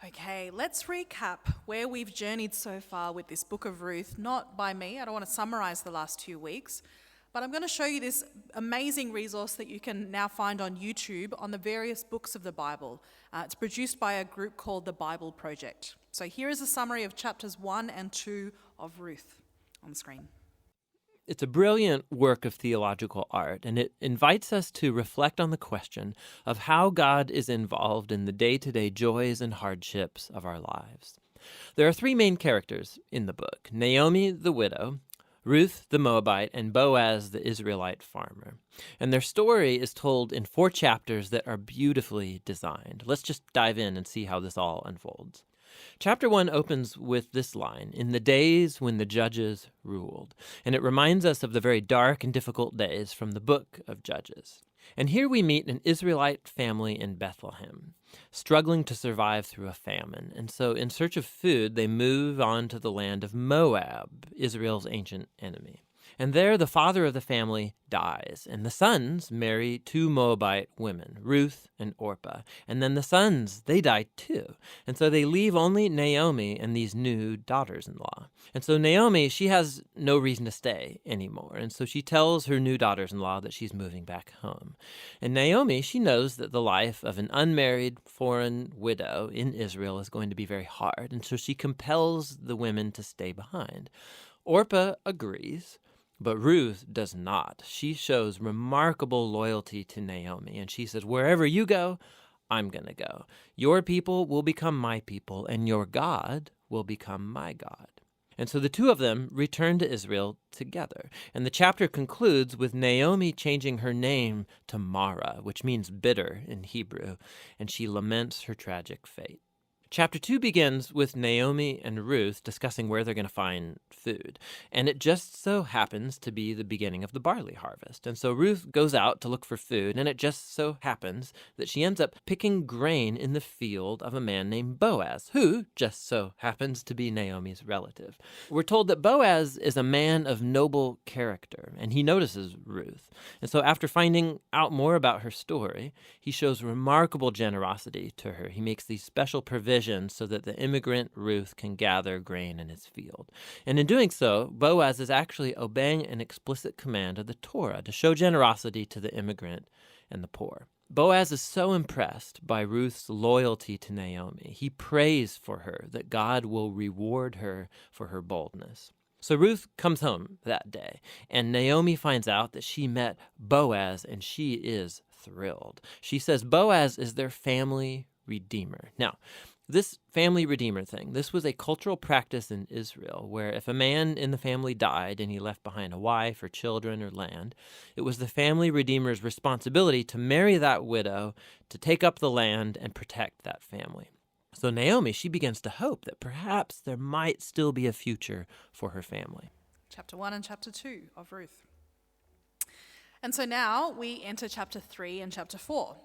Okay, let's recap where we've journeyed so far with this book of Ruth, not by me. I don't want to summarize the last 2 weeks, but I'm going to show you this amazing resource that you can now find on YouTube on the various books of the Bible. It's produced by a group called the Bible Project. So here is a summary of chapters 1 and 2 of Ruth on the screen. It's a brilliant work of theological art, and it invites us to reflect on the question of how God is involved in the day-to-day joys and hardships of our lives. There are 3 main characters in the book: Naomi, the widow, Ruth, the Moabite, and Boaz, the Israelite farmer. And their story is told in 4 chapters that are beautifully designed. Let's just dive in and see how this all unfolds. Chapter 1 opens with this line, "In the days when the judges ruled," and it reminds us of the very dark and difficult days from the book of Judges. And here we meet an Israelite family in Bethlehem, struggling to survive through a famine. And so in search of food, they move on to the land of Moab, Israel's ancient enemy. And there the father of the family dies, and the sons marry 2 Moabite women, Ruth and Orpah. And then the sons, they die too. And so they leave only Naomi and these new daughters-in-law. And so Naomi, she has no reason to stay anymore. And so she tells her new daughters-in-law that she's moving back home. And Naomi, she knows that the life of an unmarried foreign widow in Israel is going to be very hard. And so she compels the women to stay behind. Orpah agrees, but Ruth does not. She shows remarkable loyalty to Naomi, and she says, "Wherever you go, I'm going to go. Your people will become my people, and your God will become my God." And so the 2 of them return to Israel together. And the chapter concludes with Naomi changing her name to Mara, which means bitter in Hebrew, and she laments her tragic fate. Chapter 2 begins with Naomi and Ruth discussing where they're going to find food. And it just so happens to be the beginning of the barley harvest. And so Ruth goes out to look for food, and it just so happens that she ends up picking grain in the field of a man named Boaz, who just so happens to be Naomi's relative. We're told that Boaz is a man of noble character, and he notices Ruth. And so after finding out more about her story, he shows remarkable generosity to her. He makes these special provisions so that the immigrant Ruth can gather grain in his field. And in doing so, Boaz is actually obeying an explicit command of the Torah to show generosity to the immigrant and the poor. Boaz is so impressed by Ruth's loyalty to Naomi. He prays for her that God will reward her for her boldness. So Ruth comes home that day, and Naomi finds out that she met Boaz, and she is thrilled. She says Boaz is their family redeemer. Now, this family redeemer thing, this was a cultural practice in Israel where if a man in the family died and he left behind a wife or children or land, it was the family redeemer's responsibility to marry that widow, to take up the land and protect that family. So Naomi, she begins to hope that perhaps there might still be a future for her family. Chapter 1 and chapter 2 of Ruth. And so now we enter chapter 3 and chapter 4.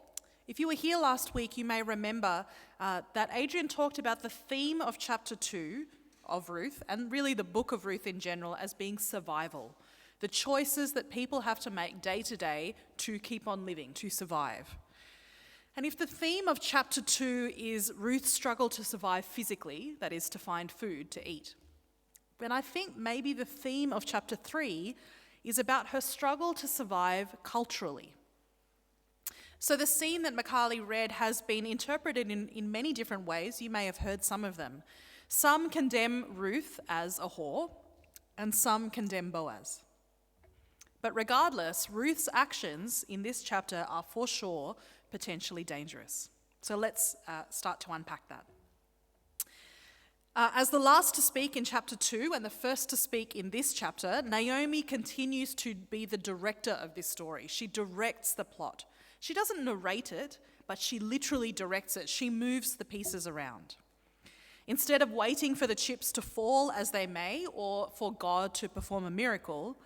If you were here last week, you may remember that Adrian talked about the theme of chapter 2 of Ruth, and really the book of Ruth in general, as being survival. The choices that people have to make day to day to keep on living, to survive. And if the theme of chapter 2 is Ruth's struggle to survive physically, that is, to find food to eat, then I think maybe the theme of chapter 3 is about her struggle to survive culturally. So the scene that Makali read has been interpreted in many different ways. You may have heard some of them. Some condemn Ruth as a whore, and some condemn Boaz. But regardless, Ruth's actions in this chapter are for sure potentially dangerous. So let's start to unpack that. As the last to speak in chapter 2 and the first to speak in this chapter, Naomi continues to be the director of this story. She directs the plot. She doesn't narrate it, but she literally directs it. She moves the pieces around. Instead of waiting for the chips to fall as they may or for God to perform a miracle,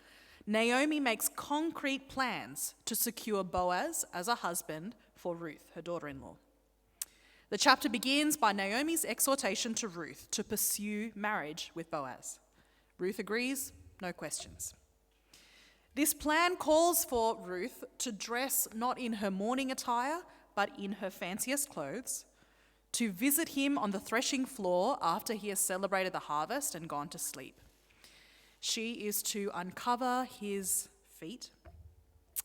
Naomi makes concrete plans to secure Boaz as a husband for Ruth, her daughter-in-law. The chapter begins by Naomi's exhortation to Ruth to pursue marriage with Boaz. Ruth agrees, no questions. This plan calls for Ruth to dress not in her mourning attire, but in her fanciest clothes, to visit him on the threshing floor after he has celebrated the harvest and gone to sleep. She is to uncover his feet,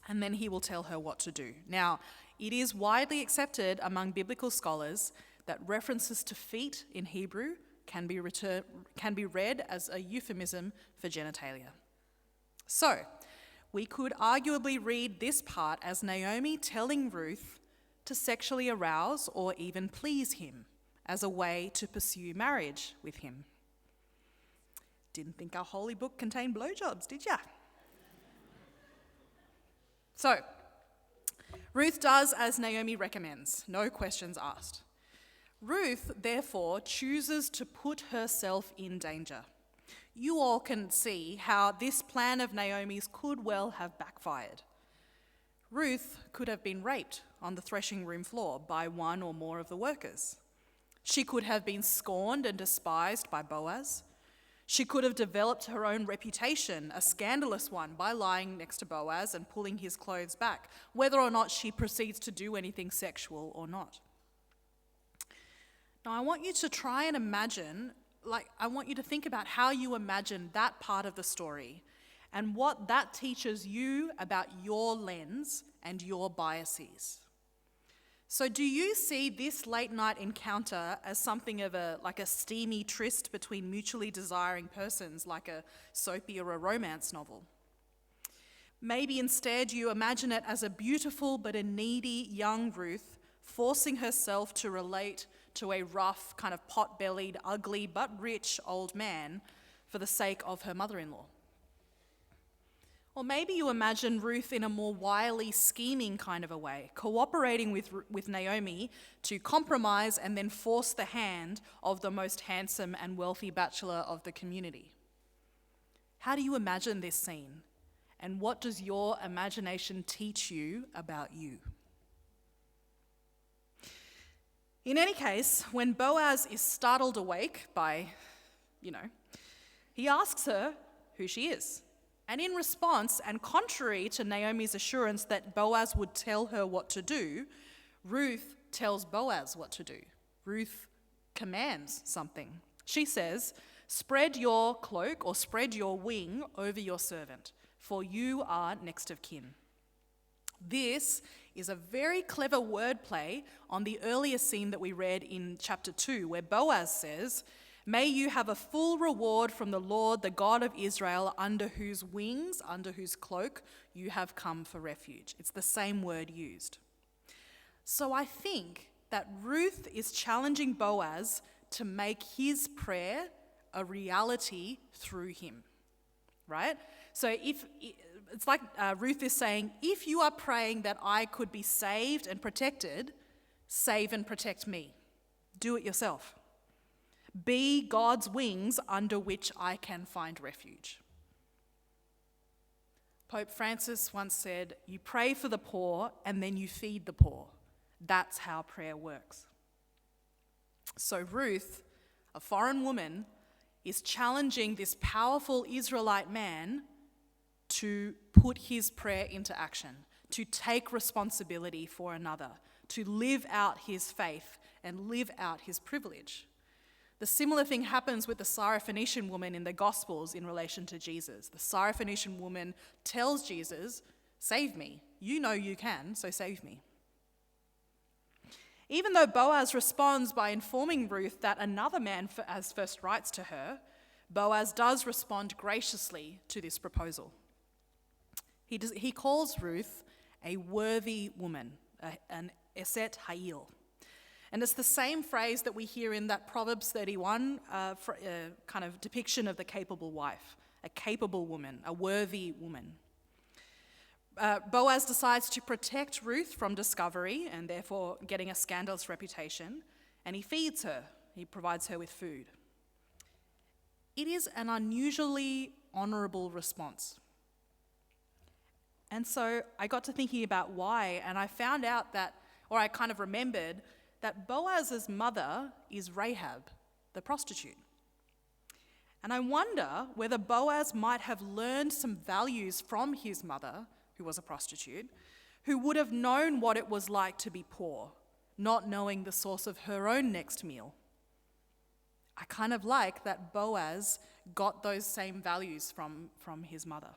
and then he will tell her what to do. Now, it is widely accepted among biblical scholars that references to feet in Hebrew can be read as a euphemism for genitalia. So, we could arguably read this part as Naomi telling Ruth to sexually arouse or even please him as a way to pursue marriage with him. Didn't think our holy book contained blowjobs, did ya? So, Ruth does as Naomi recommends, no questions asked. Ruth, therefore, chooses to put herself in danger. You all can see how this plan of Naomi's could well have backfired. Ruth could have been raped on the threshing room floor by one or more of the workers. She could have been scorned and despised by Boaz. She could have developed her own reputation, a scandalous one, by lying next to Boaz and pulling his clothes back, whether or not she proceeds to do anything sexual or not. Now, I want you to try and imagine, I want you to think about how you imagine that part of the story and what that teaches you about your lens and your biases. So do you see this late night encounter as something of a steamy tryst between mutually desiring persons, like a soapy or a romance novel? Maybe instead you imagine it as a beautiful but a needy young Ruth forcing herself to relate to a rough, kind of pot-bellied, ugly but rich old man for the sake of her mother-in-law. Or maybe you imagine Ruth in a more wily, scheming kind of a way, cooperating with Naomi to compromise and then force the hand of the most handsome and wealthy bachelor of the community. How do you imagine this scene? And what does your imagination teach you about you? In any case, when Boaz is startled awake by, he asks her who she is. And in response, and contrary to Naomi's assurance that Boaz would tell her what to do, Ruth tells Boaz what to do. Ruth commands something. She says, "Spread your cloak or spread your wing over your servant, for you are next of kin." This is a very clever wordplay on the earlier scene that we read in chapter 2, where Boaz says, "May you have a full reward from the Lord, the God of Israel, under whose wings, under whose cloak you have come for refuge." It's the same word used. So I think that Ruth is challenging Boaz to make his prayer a reality through him, right? So it's like Ruth is saying, if you are praying that I could be saved and protected, save and protect me. Do it yourself. Be God's wings under which I can find refuge. Pope Francis once said, "You pray for the poor and then you feed the poor. That's how prayer works." So Ruth, a foreign woman, is challenging this powerful Israelite man to put his prayer into action, to take responsibility for another, to live out his faith and live out his privilege. The similar thing happens with the Syrophoenician woman in the Gospels in relation to Jesus. The Syrophoenician woman tells Jesus, "Save me. You know you can, so save me." Even though Boaz responds by informing Ruth that another man has first rights to her, Boaz does respond graciously to this proposal. He calls Ruth a worthy woman, an eset ha'il. And it's the same phrase that we hear in that Proverbs 31 kind of depiction of the capable wife, a capable woman, a worthy woman. Boaz decides to protect Ruth from discovery and therefore getting a scandalous reputation, and he feeds her. He provides her with food. It is an unusually honourable response. And so I got to thinking about why, and I found out I kind of remembered that Boaz's mother is Rahab, the prostitute. And I wonder whether Boaz might have learned some values from his mother, who was a prostitute, who would have known what it was like to be poor, not knowing the source of her own next meal. I kind of like that Boaz got those same values from his mother.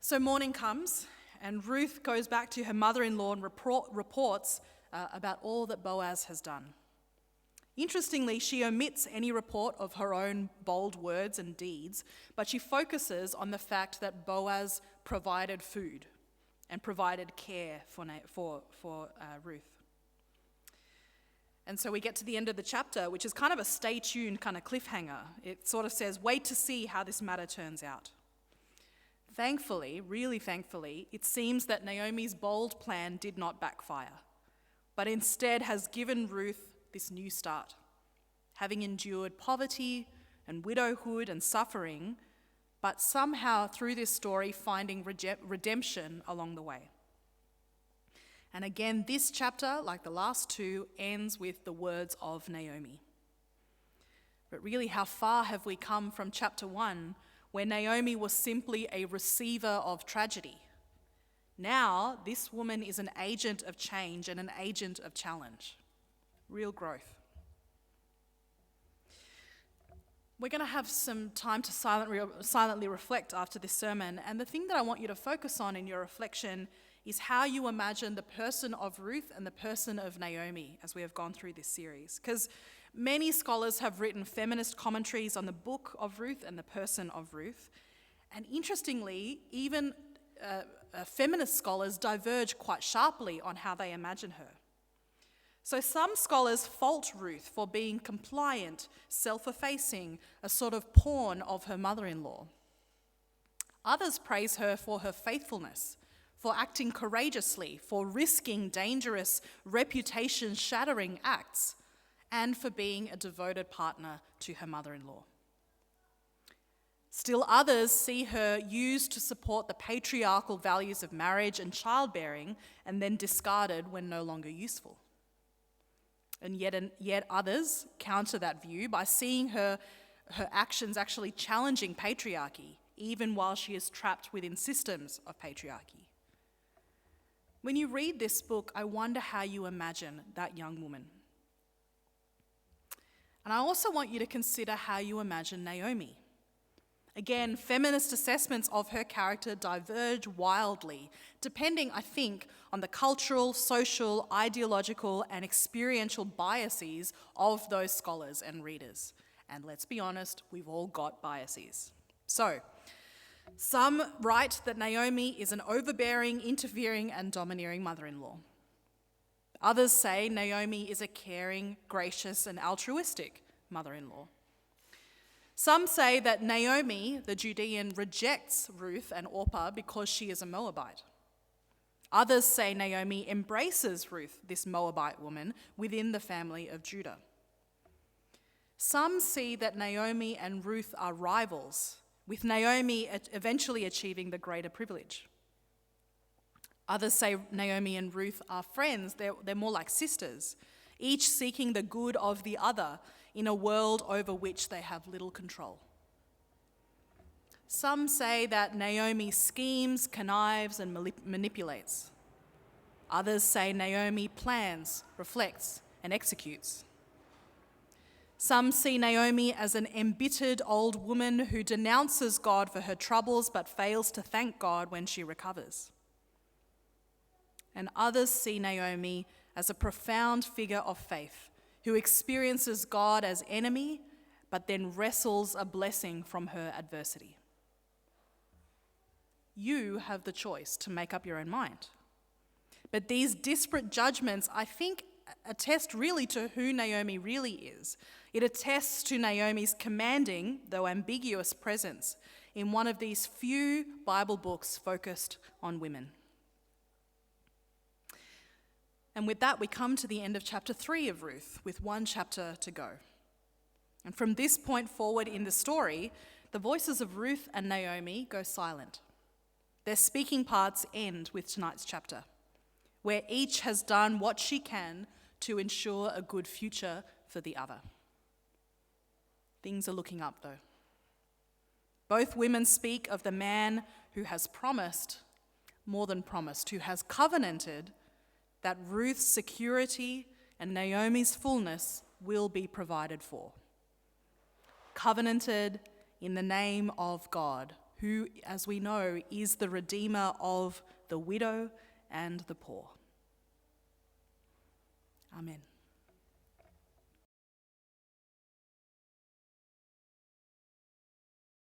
So morning comes, and Ruth goes back to her mother-in-law and reports about all that Boaz has done. Interestingly, she omits any report of her own bold words and deeds, but she focuses on the fact that Boaz provided food and provided care for Ruth. And so we get to the end of the chapter, which is kind of a stay tuned kind of cliffhanger. It sort of says, wait to see how this matter turns out. Thankfully, really thankfully, it seems that Naomi's bold plan did not backfire, but instead has given Ruth this new start, having endured poverty and widowhood and suffering, but somehow through this story finding redemption along the way. And again, this chapter, like the last two, ends with the words of Naomi. But really, how far have we come from chapter 1, where Naomi was simply a receiver of tragedy? Now, this woman is an agent of change and an agent of challenge. Real growth. We're going to have some time to silently reflect after this sermon, and the thing that I want you to focus on in your reflection is how you imagine the person of Ruth and the person of Naomi as we have gone through this series. Because many scholars have written feminist commentaries on the book of Ruth and the person of Ruth, and interestingly, even feminist scholars diverge quite sharply on how they imagine her. So some scholars fault Ruth for being compliant, self-effacing, a sort of pawn of her mother-in-law. Others praise her for her faithfulness, for acting courageously, for risking dangerous, reputation-shattering acts, and for being a devoted partner to her mother-in-law. Still others see her used to support the patriarchal values of marriage and childbearing and then discarded when no longer useful. And yet others counter that view by seeing her actions actually challenging patriarchy, even while she is trapped within systems of patriarchy. When you read this book, I wonder how you imagine that young woman. And I also want you to consider how you imagine Naomi. Again, feminist assessments of her character diverge wildly, depending, I think, on the cultural, social, ideological, and experiential biases of those scholars and readers. And let's be honest, we've all got biases. So, some write that Naomi is an overbearing, interfering, and domineering mother-in-law. Others say Naomi is a caring, gracious, and altruistic mother-in-law. Some say that Naomi, the Judean, rejects Ruth and Orpah because she is a Moabite. Others say Naomi embraces Ruth, this Moabite woman, within the family of Judah. Some see that Naomi and Ruth are rivals, with Naomi eventually achieving the greater privilege. Others say Naomi and Ruth are friends. They're more like sisters, each seeking the good of the other in a world over which they have little control. Some say that Naomi schemes, connives, and manipulates. Others say Naomi plans, reflects, and executes. Some see Naomi as an embittered old woman who denounces God for her troubles but fails to thank God when she recovers. And others see Naomi as a profound figure of faith who experiences God as enemy but then wrestles a blessing from her adversity. You have the choice to make up your own mind. But these disparate judgments, I think, attest really to who Naomi really is. It attests to Naomi's commanding, though ambiguous, presence in one of these few Bible books focused on women. And with that, we come to the end of chapter 3 of Ruth, with one chapter to go. And from this point forward in the story, the voices of Ruth and Naomi go silent. Their speaking parts end with tonight's chapter, where each has done what she can to ensure a good future for the other. Things are looking up, though. Both women speak of the man who has promised, more than promised, who has covenanted that Ruth's security and Naomi's fullness will be provided for. Covenanted in the name of God, who, as we know, is the Redeemer of the widow and the poor. Amen.